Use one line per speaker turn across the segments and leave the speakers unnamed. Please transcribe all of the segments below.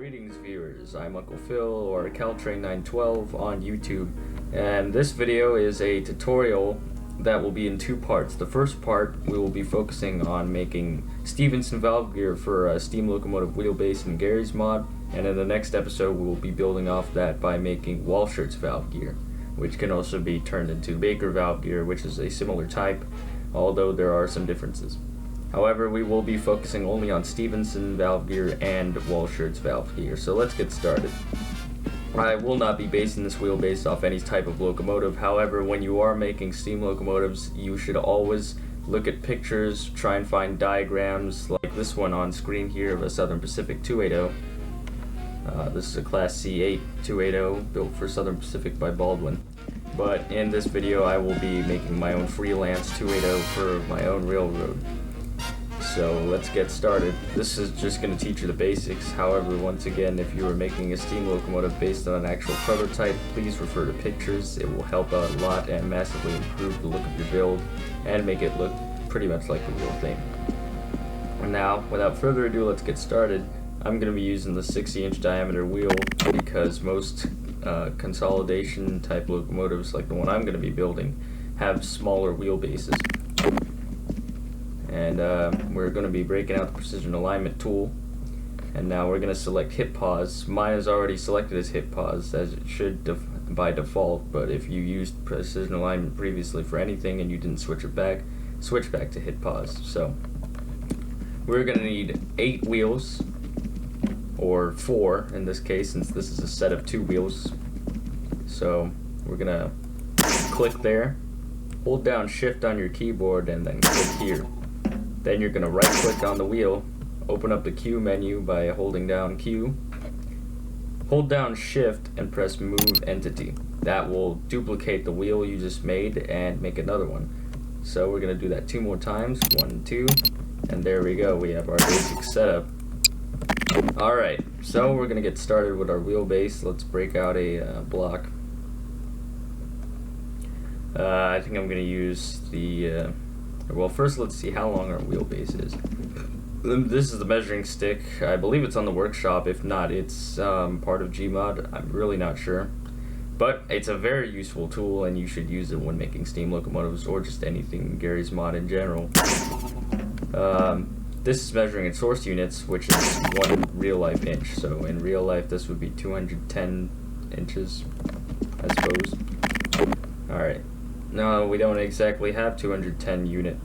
Greetings viewers, I'm Uncle Phil or Caltrain912 on YouTube, and this video is a tutorial that will be in two parts. The first part we will be focusing on making Stevenson valve gear for a steam locomotive wheelbase in Gmod, and in the next episode we will be building off that by making Walschaerts valve gear, which can also be turned into Baker valve gear, which is a similar type, although there are some differences. However, we will be focusing only on Stevenson valve gear and Walschaerts valve gear, so let's get started. I will not be basing this wheelbase off any type of locomotive. However, when you are making steam locomotives, you should always look at pictures, try and find diagrams like this one on screen here of a Southern Pacific 280. This is a Class C8 280 built for Southern Pacific by Baldwin. But in this video I will be making my own freelance 280 for my own railroad. So let's get started. This is just going to teach you the basics. However, once again, if you are making a steam locomotive based on an actual prototype, please refer to pictures. It will help out a lot and massively improve the look of your build and make it look pretty much like the real thing. And now, without further ado, let's get started. I'm going to be using the 60-inch diameter wheel because most consolidation type locomotives, like the one I'm going to be building, have smaller wheelbases. And we're going to be breaking out the precision alignment tool, and now we're going to select hit pause. Mine is already selected as hit pause, as it should by default, but if you used precision alignment previously for anything and you didn't switch back to hit pause. So we're going to need 8 wheels, or 4 in this case, since this is a set of 2 wheels. So we're going to click there, hold down shift on your keyboard, and then click here. Then you're going to right click on the wheel, open up the Q menu by holding down Q, hold down shift and press move entity. That will duplicate the wheel you just made and make another one. So we're going to do that 2 more times, 1, 2, and there we go, we have our basic setup. Alright, so we're going to get started with our wheelbase. Let's break out a block. I think I'm going to use the well, first let's see how long our wheelbase is. This is the measuring stick. I believe it's on the workshop. If not, it's part of Gmod. I'm really not sure. But it's a very useful tool, and you should use it when making steam locomotives or just anything Garry's Mod in general. This is measuring in source units, which is 1 real life inch. So in real life, this would be 210 inches, I suppose. Alright. No, we don't exactly have 210 unit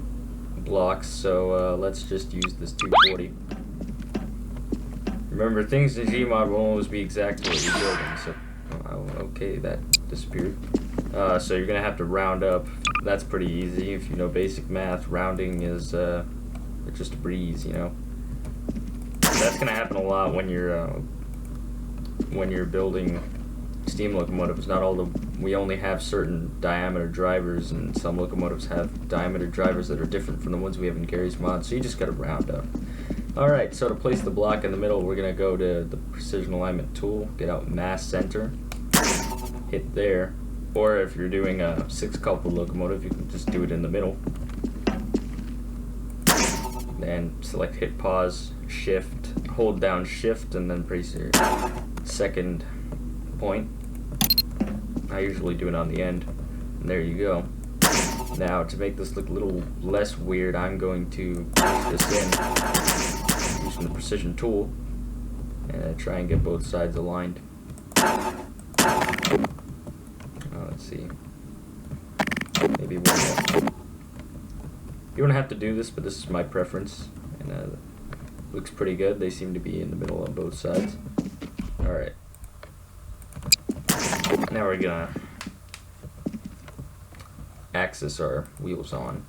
blocks, so let's just use this 240. Remember, things in Gmod will always be exactly what you're building, so... okay, that disappeared. So you're going to have to round up. That's pretty easy. If you know basic math, rounding is just a breeze, you know. That's going to happen a lot when you're building steam locomotives. Not all we only have certain diameter drivers, and some locomotives have diameter drivers that are different from the ones we have in Garry's Mod, so you just gotta round up. Alright, so to place the block in the middle, we're gonna go to the precision alignment tool, get out mass center, hit there, or if you're doing a 6-coupled locomotive, you can just do it in the middle. Then select hit pause, shift, hold down shift, and then press your second point. I usually do it on the end, and there you go. Now, to make this look a little less weird, I'm going to push this in using the precision tool and try and get both sides aligned. Let's see, maybe one more. You don't have to do this, but this is my preference, and looks pretty good. They seem to be in the middle on both sides. Alright. Now we're gonna axis our wheels on.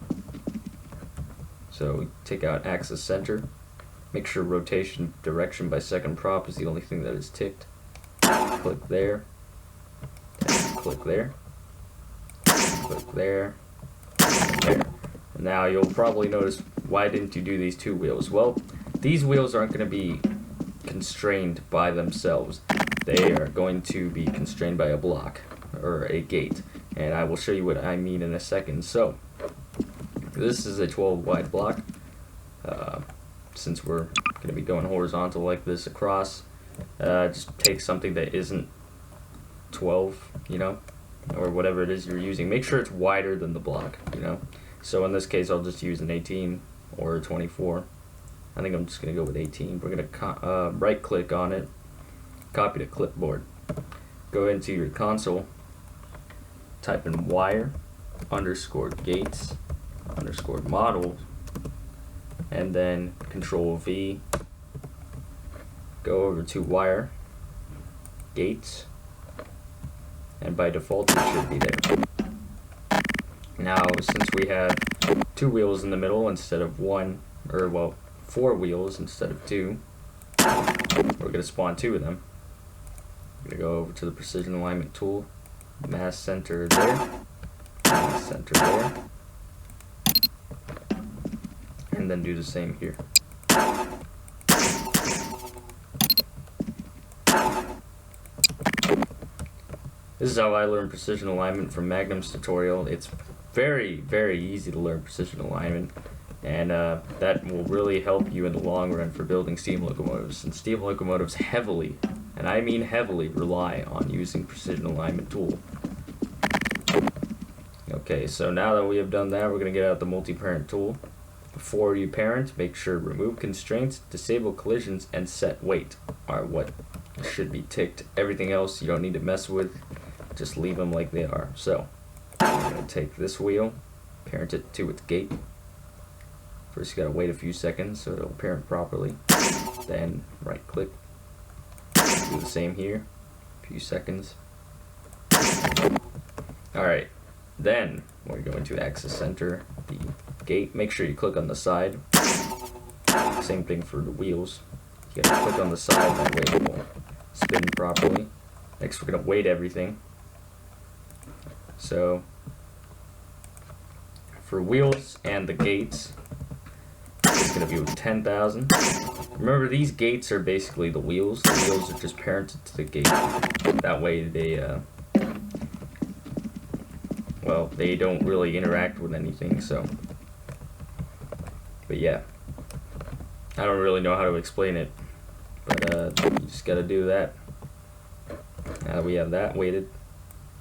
So we take out axis center, make sure rotation direction by second prop is the only thing that is ticked. Click there, and click there, click there, and there. And now you'll probably notice, why didn't you do these 2 wheels? Well, these wheels aren't going to be constrained by themselves. They are going to be constrained by a block or a gate, and I will show you what I mean in a second. So this is a 12 wide block. Since we're going to be going horizontal like this across, Just take something that isn't 12, you know, or whatever it is you're using. Make sure it's wider than the block, you know. So in this case, I'll just use an 18 or a 24. I think I'm just going to go with 18. We're going to right click on it, copy to clipboard. Go into your console, type in wire underscore gates underscore model, and then Control V. Go over to wire gates, and by default it should be there. Now, since we have 2 wheels in the middle instead of 1, or well, 4 wheels instead of 2, we're going to spawn 2 of them. I'm going to go over to the precision alignment tool, mass center there, mass center there, and then do the same here. This is how I learned precision alignment from Magnum's tutorial. It's very, very easy to learn precision alignment, and that will really help you in the long run for building steam locomotives. And steam locomotives heavily, and I mean heavily, rely on using precision alignment tool. Okay, so now that we have done that, we're going to get out the multi-parent tool. Before you parent, make sure remove constraints, disable collisions, and set weight are what should be ticked. Everything else you don't need to mess with, just leave them like they are. So I'm going to take this wheel, parent it to its gate. First you got to wait a few seconds so it'll parent properly. Then right click, do the same here, a few seconds. Alright, then we're going to axis center the gate. Make sure you click on the side. Same thing for the wheels. You gotta click on the side, that way it will spin properly. Next we're gonna weight everything. So for wheels and the gates, it's gonna be 10,000. Remember, these gates are basically the wheels. The wheels are just parented to the gate. That way they well, they don't really interact with anything, so. But yeah, I don't really know how to explain it, but you just gotta do that. Now that we have that weighted,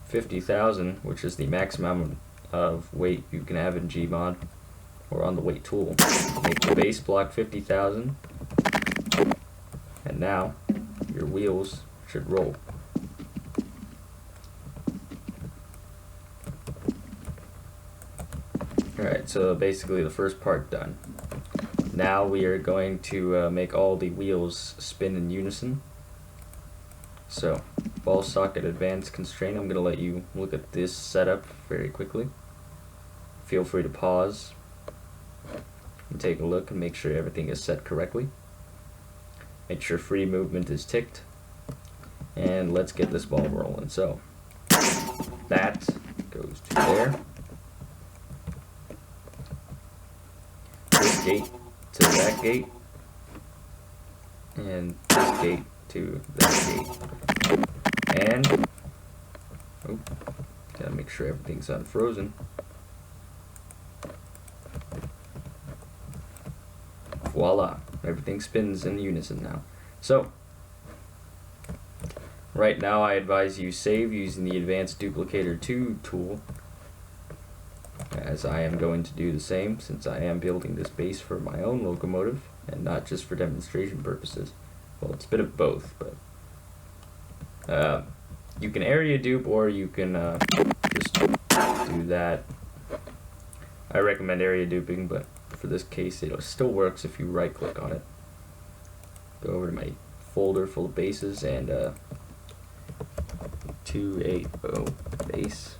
50,000, which is the maximum of weight you can have in Gmod, or on the weight tool. Make the base block 50,000, and now your wheels should roll. Alright, so basically the first part done. Now we are going to make all the wheels spin in unison. So, ball socket advanced constraint. I'm going to let you look at this setup very quickly. Feel free to pause and take a look and make sure everything is set correctly. Make sure free movement is ticked. And let's get this ball rolling. So, that goes to there. This gate to that gate, and this gate to that gate, and oh, gotta make sure everything's unfrozen. Voila, everything spins in unison now. So right now I advise you save using the Advanced Duplicator 2 tool, as I am going to do the same since I am building this base for my own locomotive and not just for demonstration purposes. Well, it's a bit of both, but you can area dupe or you can just do that. I recommend area duping, but for this case it still works if you right click on it. Go over to my folder full of bases and 280 base.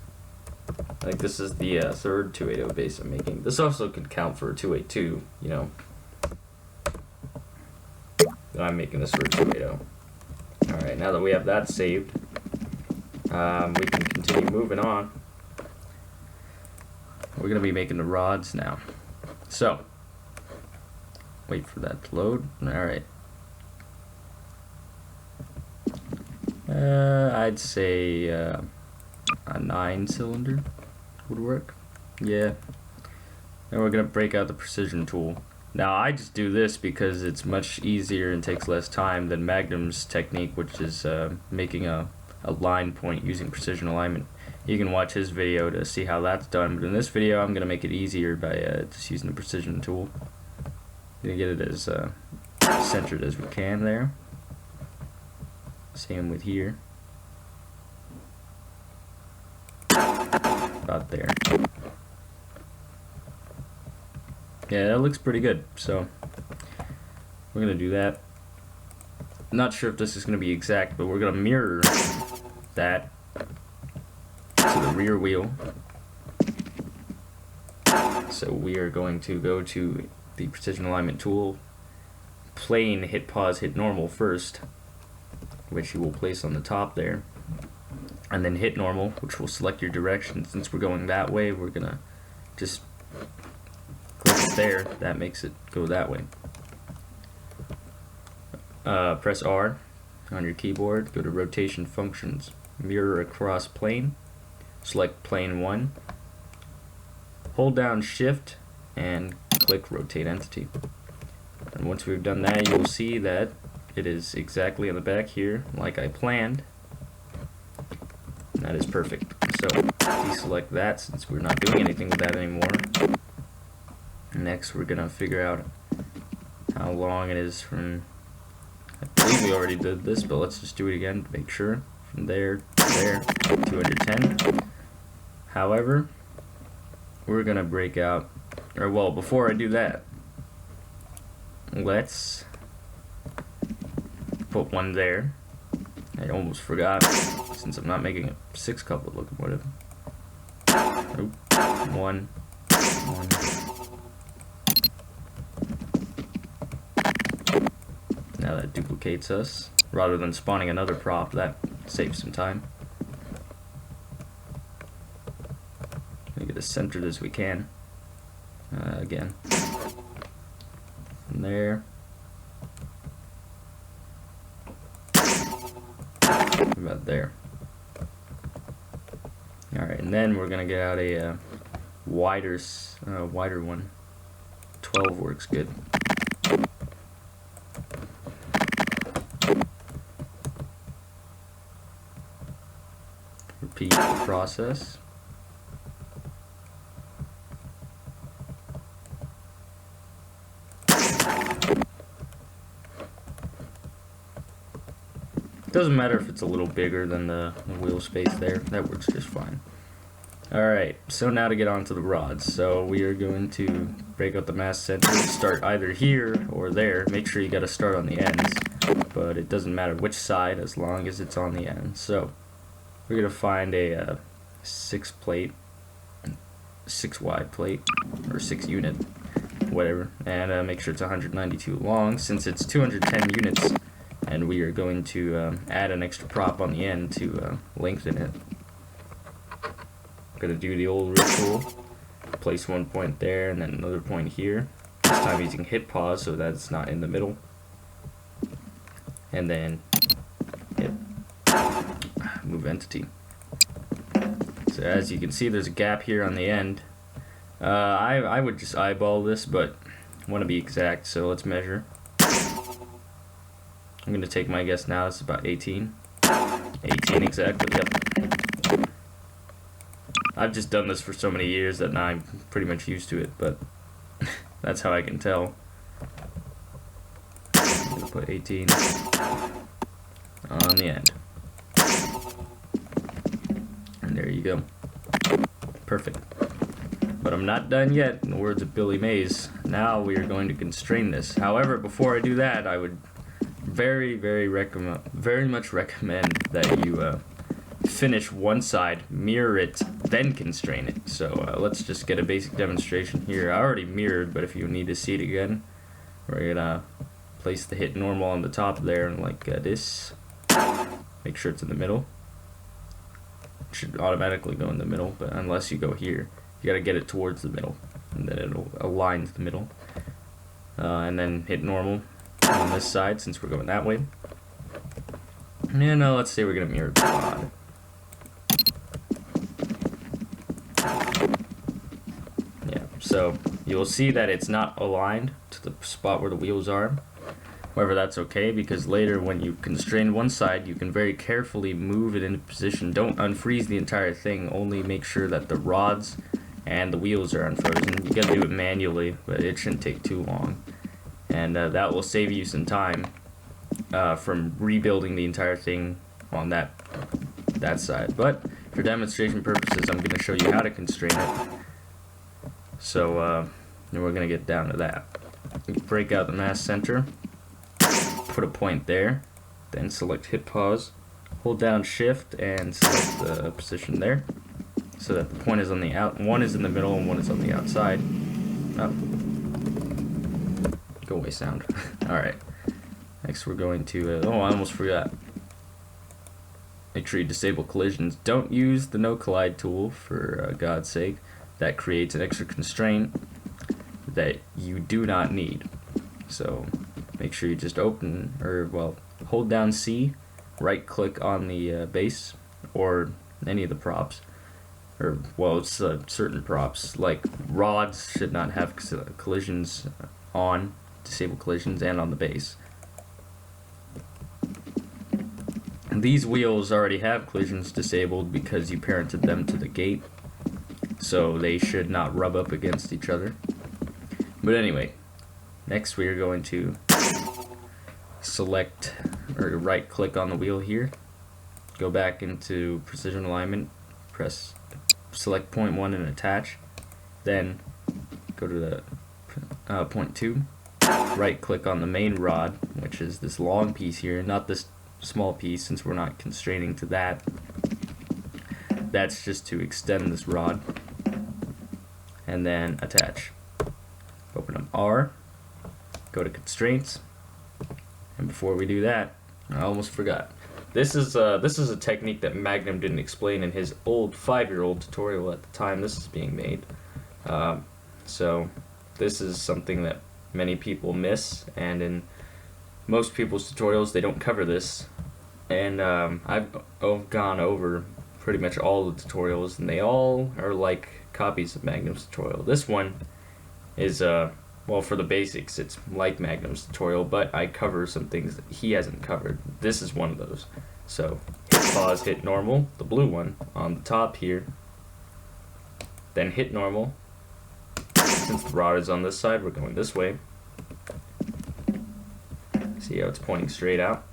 I think this is the third 280 base I'm making. This also could count for a 282, you know. But I'm making this for a 280. Alright, now that we have that saved, we can continue moving on. We're going to be making the rods now. So, wait for that to load. Alright. I'd say a 9-cylinder would work. Yeah. Then we're going to break out the precision tool. Now I just do this because it's much easier and takes less time than Magnum's technique, which is making a line point using precision alignment. You can watch his video to see how that's done, but in this video I'm going to make it easier by just using the precision tool. I'm going to get it as centered as we can there. Same with here. About there. Yeah, that looks pretty good, so we're going to do that. Not sure if this is going to be exact, but we're going to mirror that to the rear wheel. So we are going to go to the precision alignment tool, plane, hit pause, hit normal first, which you will place on the top there, and then hit normal, which will select your direction. Since we're going that way, we're going to just click it there. That makes it go that way. Press R on your keyboard, go to rotation functions, mirror across plane, select plane 1, hold down shift and click rotate entity. And once we've done that, you will see that it is exactly on the back here like I planned. And that is perfect. So deselect that since we're not doing anything with that anymore. Next we're gonna figure out how long it is from, I believe we already did this, but let's just do it again to make sure. From there to there, 210. However, we're gonna break out, or well, before I do that, let's put one there. I almost forgot, since I'm not making a 6-couplet locomotive. Oop. One. Now that duplicates us. Rather than spawning another prop, that saves some time. Make it as centered as we can. Again. From there. About there. Alright, and then we're gonna get out a wider one. 12 works good. Repeat the process. Doesn't matter if it's a little bigger than the wheel space there, that works just fine. Alright, so now to get onto the rods. So we are going to break out the mass center, start either here or there. Make sure you gotta start on the ends, but it doesn't matter which side as long as it's on the end. So we're gonna find a 6 wide plate, or 6 unit, whatever, and make sure it's 192 long since it's 210 units. And we are going to add an extra prop on the end to lengthen it. Gonna do the old ritual, place one point there and then another point here. This time using hit pause so that it's not in the middle. And then hit move entity. So as you can see, there's a gap here on the end. I would just eyeball this, but I want to be exact, so let's measure. I'm going to take my guess now, it's about 18. 18 exactly, yep. I've just done this for so many years that now I'm pretty much used to it, but that's how I can tell. I'm going to put 18 on the end. And there you go. Perfect. But I'm not done yet, in the words of Billy Mays. Now we are going to constrain this. However, before I do that, I would very much recommend that you finish one side, mirror it, then constrain it. So let's just get a basic demonstration here. I already mirrored, but if you need to see it again, we're gonna place the hit normal on the top there, and like this. Make sure it's in the middle. It should automatically go in the middle, but unless you go here, you gotta get it towards the middle, and then it'll align to the middle. And then hit normal on this side since we're going that way. And let's say we're gonna mirror the rod. So you'll see that it's not aligned to the spot where the wheels are. However, that's okay, because later when you constrain one side, you can very carefully move it into position. Don't unfreeze the entire thing, only make sure that the rods and the wheels are unfrozen. You gotta do it manually, but it shouldn't take too long. And that will save you some time from rebuilding the entire thing on that side. But for demonstration purposes, I'm going to show you how to constrain it. So then we're going to get down to that. You break out the mass center, put a point there, then select hit pause, hold down shift and select the position there, so that the point is on the one is in the middle and one is on the outside. Oh. Go away sound. Alright. Next we're going to, oh, I almost forgot. Make sure you disable collisions. Don't use the no collide tool, for God's sake. That creates an extra constraint that you do not need. So make sure you just hold down C, right click on the base or any of the props. Or, well, it's certain props, like rods should not have collisions on, disable collisions, and on the base. And these wheels already have collisions disabled because you parented them to the gate, so they should not rub up against each other. But anyway, next we are going to select or right click on the wheel here, go back into precision alignment, select point 1 and attach, then go to the point 2, right click on the main rod, which is this long piece here, not this small piece, since we're not constraining to that. That's just to extend this rod, and then attach. Open up R, go to constraints, and before we do that, I almost forgot. This is a technique that Magnum didn't explain in his old 5-year-old tutorial at the time this is being made. So this is something that many people miss, and in most people's tutorials they don't cover this. And I've gone over pretty much all the tutorials, and they all are like copies of Magnum's tutorial. This one is well, for the basics, it's like Magnum's tutorial, but I cover some things that he hasn't covered. This is one of those. So, hit pause, hit normal, the blue one, on the top here. Then hit normal. Since the rod is on this side, we're going this way. See how it's pointing straight out?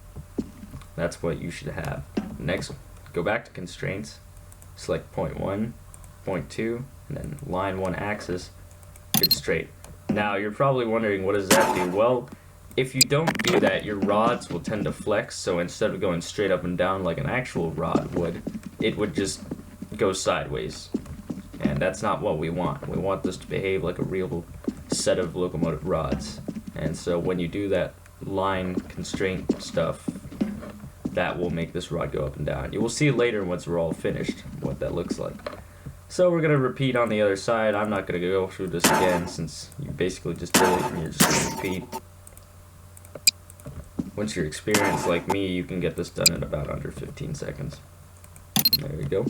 That's what you should have. Next, go back to constraints, select point 1, point 2, and then line 1 axis, get straight. Now you're probably wondering, what does that do? Well, if you don't do that, your rods will tend to flex, so instead of going straight up and down like an actual rod would, it would just go sideways. And that's not what we want. We want this to behave like a real set of locomotive rods. And so when you do that line constraint stuff, that will make this rod go up and down. You will see later once we're all finished what that looks like. So we're going to repeat on the other side. I'm not going to go through this again since you basically just did it and you're just going to repeat. Once you're experienced like me, you can get this done in about under 15 seconds. There we go.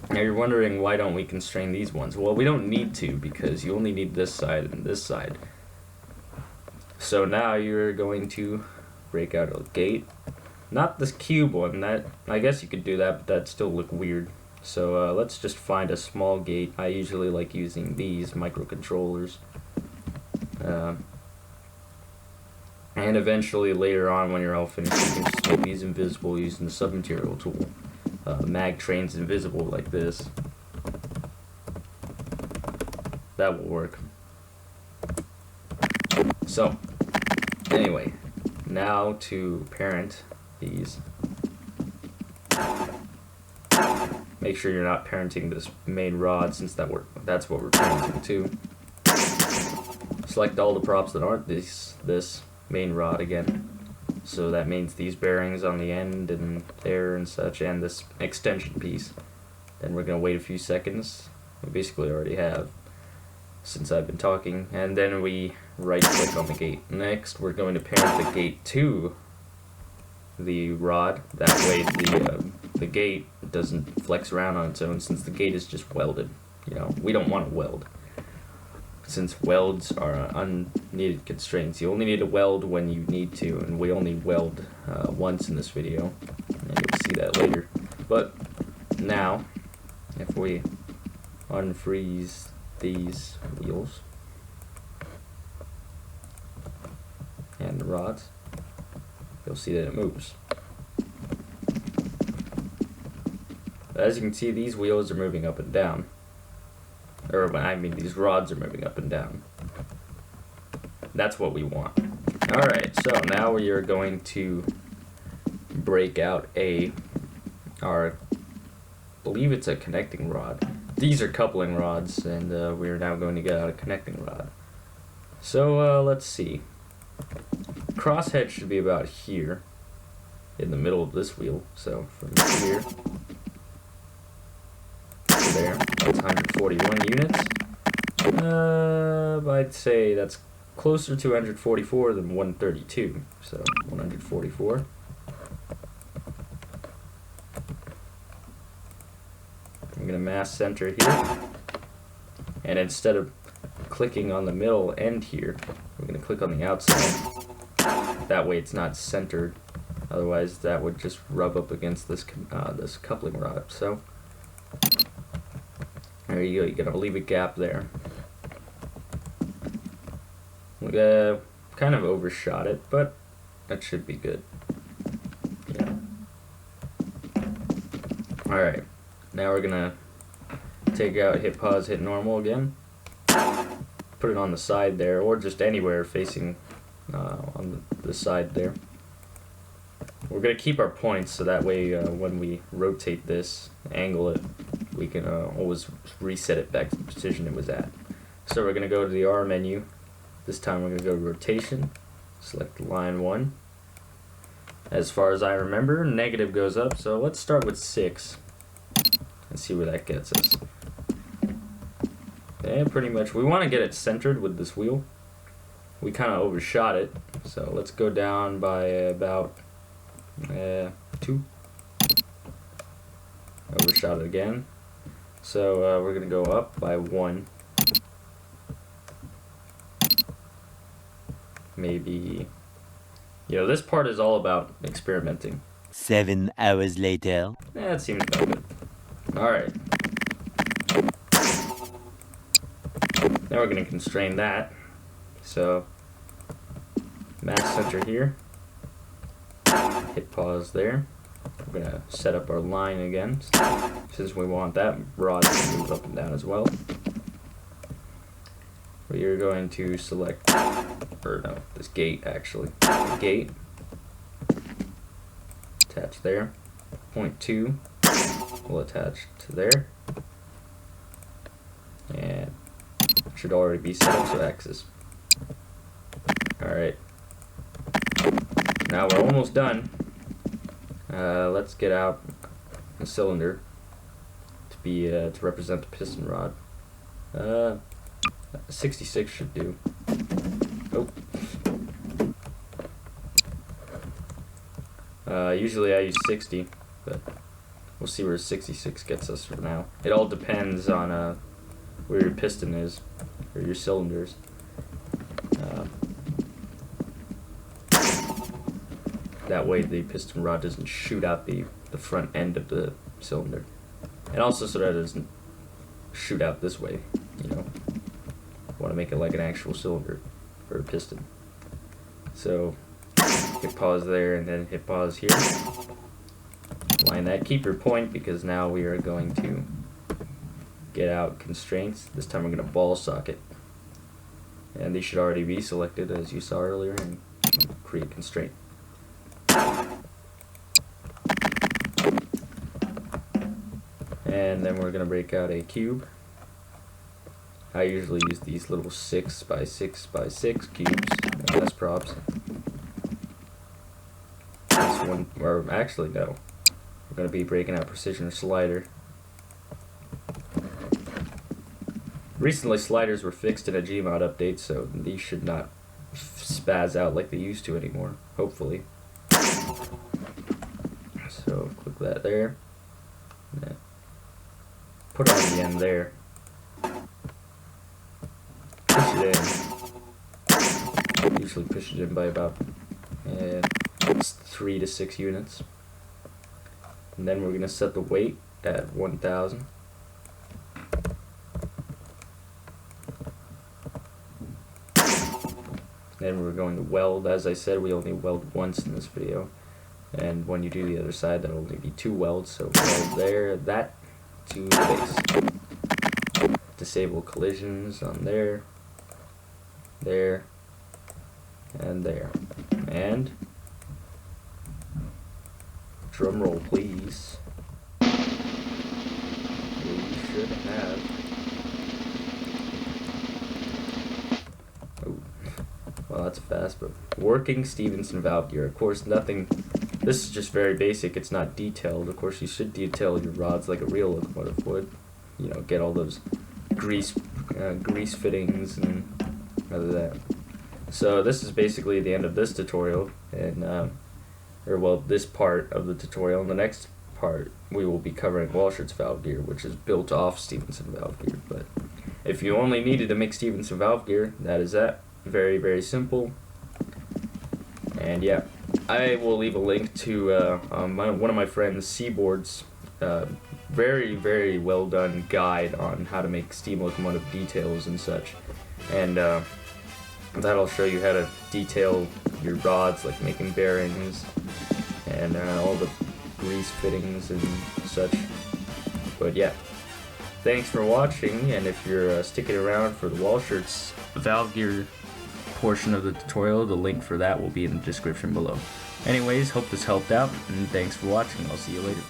Now you're wondering, why don't we constrain these ones? Well, we don't need to, because you only need this side and this side. So now you're going to break out a gate. Not this cube one, that I guess you could do that, but that'd still look weird. So let's just find a small gate. I usually like using these microcontrollers. And eventually later on, when you're all finished, you can just make these invisible using the submaterial tool. The mag train's invisible like this. That will work. So, anyway, now to parent these. Make sure you're not parenting this main rod, since that's what we're parenting to. Select all the props that aren't this main rod again. So that means these bearings on the end and there and such, and this extension piece. Then we're going to wait a few seconds. We basically already have, since I've been talking. And then we right click on the gate. Next, we're going to parent the gate to the rod. That way the gate doesn't flex around on its own, since the gate is just welded. you know, we don't want to weld. Since welds are unneeded constraints, you only need to weld when you need to, and we only weld once in this video, and you'll see that later. But now, if we unfreeze these wheels and the rods, you'll see that it moves. As you can see, these wheels are moving up and down. Or, I mean, these rods are moving up and down. That's what we want. Alright, so now we are going to break out I believe it's a connecting rod. These are coupling rods, and we are now going to get out a connecting rod. So, let's see. Crosshead should be about here, in the middle of this wheel. So, from here to there, that's 141 units. I'd say that's closer to 144 than 132. So, 144. I'm going to mass center here, and instead of clicking on the middle end here, we're going to click on the outside. That way it's not centered, otherwise that would just rub up against this this coupling rod. So there you go, you're going to leave a gap there. We kind of overshot it, but that should be good. Yeah. Alright. Now we're gonna take out, hit pause, hit normal again. Put it on the side there, or just anywhere facing on the side there. We're gonna keep our points so that way when we rotate this, angle it, we can always reset it back to the position it was at. So we're gonna go to the R menu. This time we're gonna go to rotation, select line 1. As far as I remember, negative goes up, so let's start with 6. And see where that gets us. And pretty much, we want to get it centered with this wheel. We kind of overshot it, so let's go down by about 2. Overshot it again. So we're going to go up by 1. Maybe, you know, this part is all about experimenting.
7 hours later.
That seems about good. Alright. Now we're going to constrain that. So, mass center here. Hit pause there. We're going to set up our line again, since we want that rod to move up and down as well. We are going to select, or no, this gate actually. The gate. Attach there. Point 2. We'll attach to there, and it should already be set up, so axis. Alright, now we're almost done. Let's get out a cylinder to represent the piston rod. 66 should do. Oh. Usually I use 60, but we'll see where 66 gets us for now. It all depends on where your piston is, or your cylinders. That way the piston rod doesn't shoot out the front end of the cylinder. And also so that it doesn't shoot out this way, you know. Want to make it like an actual cylinder, or a piston. So, hit pause there, and then hit pause here. Line that. Keep your point, because now we are going to get out constraints. This time we're going to ball socket. And these should already be selected as you saw earlier, and create constraint. And then we're going to break out a cube. I usually use these little 6x6x6 cubes as props. This one, or actually no. We're going to be breaking out precision slider. Recently sliders were fixed in a Gmod update, so these should not spaz out like they used to anymore, hopefully. So click that there. Put it on the end there. it in. Usually push it in by about 3 to 6 units. And then we're going to set the weight at 1000. Then we're going to weld. As I said, we only weld once in this video. And when you do the other side, that'll only be 2 welds. So weld there, that to base. Disable collisions on there, there, and there. And drum roll, please. We should have. Oh, well, that's fast, but working Stevenson valve gear. Of course, nothing. This is just very basic. It's not detailed. Of course, you should detail your rods like a real locomotive would. You know, get all those grease fittings and other that. So this is basically the end of this tutorial, and or well, this part of the tutorial. In the next part, we will be covering Walshart's valve gear, which is built off Stevenson valve gear. But if you only needed to make Stevenson valve gear, that is that. Very, very simple. And yeah, I will leave a link to one of my friends, Seaboard's very, very well done guide on how to make steam locomotive details and such. And that'll show you how to detail your rods, like making bearings and all the grease fittings and such. But yeah, thanks for watching, and if you're sticking around for the Walshart's valve gear portion of the tutorial, the link for that will be in the description below. Anyways, hope this helped out, and thanks for watching. I'll see you later.